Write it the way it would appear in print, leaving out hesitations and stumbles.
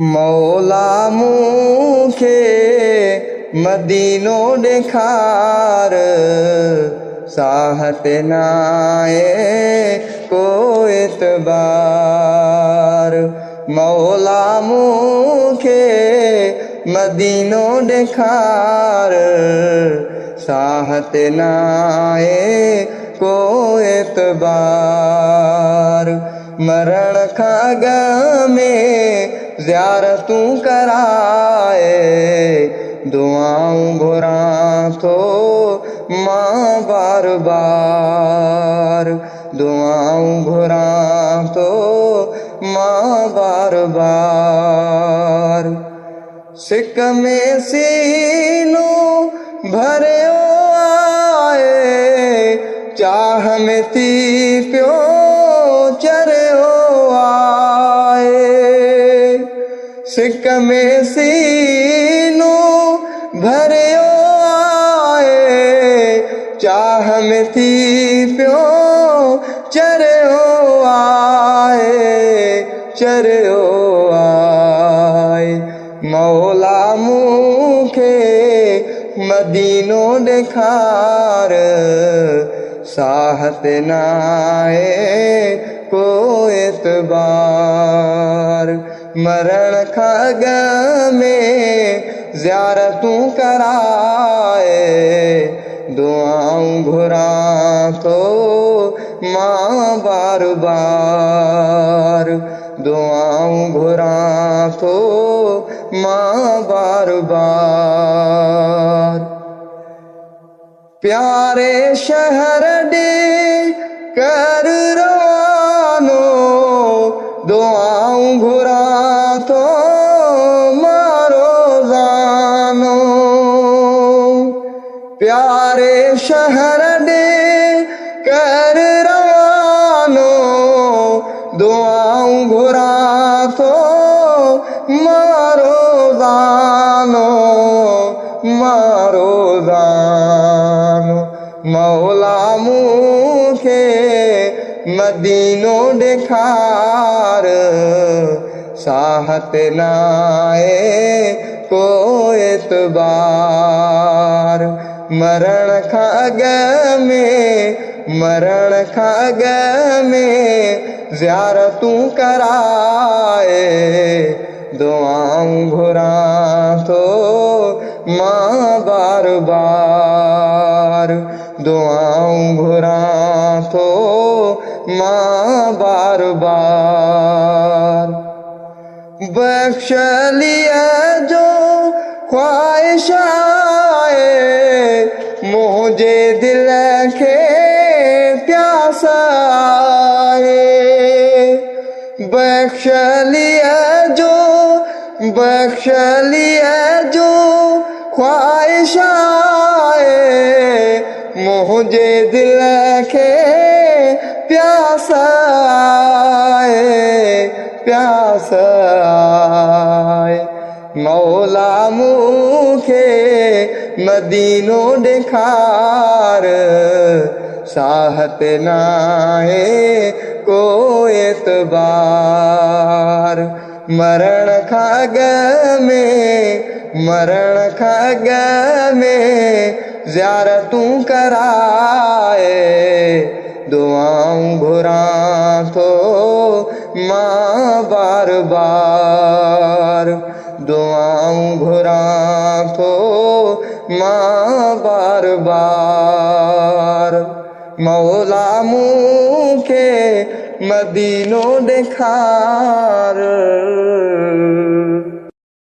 मौला मूंखे मदीनो ॾेखार, साहत नाए को एतबार। मौला मूंखे मदीनो ॾेखार, साहत नाए को एतबार। मरण खां अॻु में ज़ियारतूं कराए, दुआऊं घुरां थो मां बार बार। दुआऊं घुरां थो मां बार बार। सिक में सीनो भरियो आहे, चाह में थी पियो चरियो आहे। सिक में सीनो भरियो आहे, चाह में थी पियो चरियो आहे, चरियो आहे। मौला मूंखे मदीनो ॾेखार, साहत नाए को एतबार। मरण खां अॻु में ज़ियारतूं कराए, दुआऊं घुरां थो मां बार बार। दुआऊं घुरां थो मां बार बार। प्यारे शहर ॾे कर रवानो, दुआऊं घुरां थो मां रोज़ानो। प्यारे शहर ॾे कर रवानो, दुआऊं घुरां थो मां रोज़ानो, मां रोज़ानो। मौला मूंखे मदीनो ॾेखार, साहत नाए को एतबार। मरण खां अॻु में, मरण खां अॻु में ज़ियारतूं कराए, दुआऊं घुरां थो मां बार बार। दुआऊं घुरां थो मां बार बार। बख़्शलिया जो ख्वाहिश आहे, मुंहिंजे दिल खे प्यास आहे। बख़्शलिया जो, बख़्शलिया जो ख्वाहिश आहे, मुंहिंजे दिल खे प्यास आहे, प्यास आहे। मौला मूंखे मदीनो ॾेखार, साहत नाए को एतबार। मरण खां अॻु में, मरण खां अॻु में ज़ियारतूं कराए, दुआऊं घुरां थो मां बार बार। दुआऊं घुरां थो मां बार बार। मौला मूंखे मदीनो ॾेखार।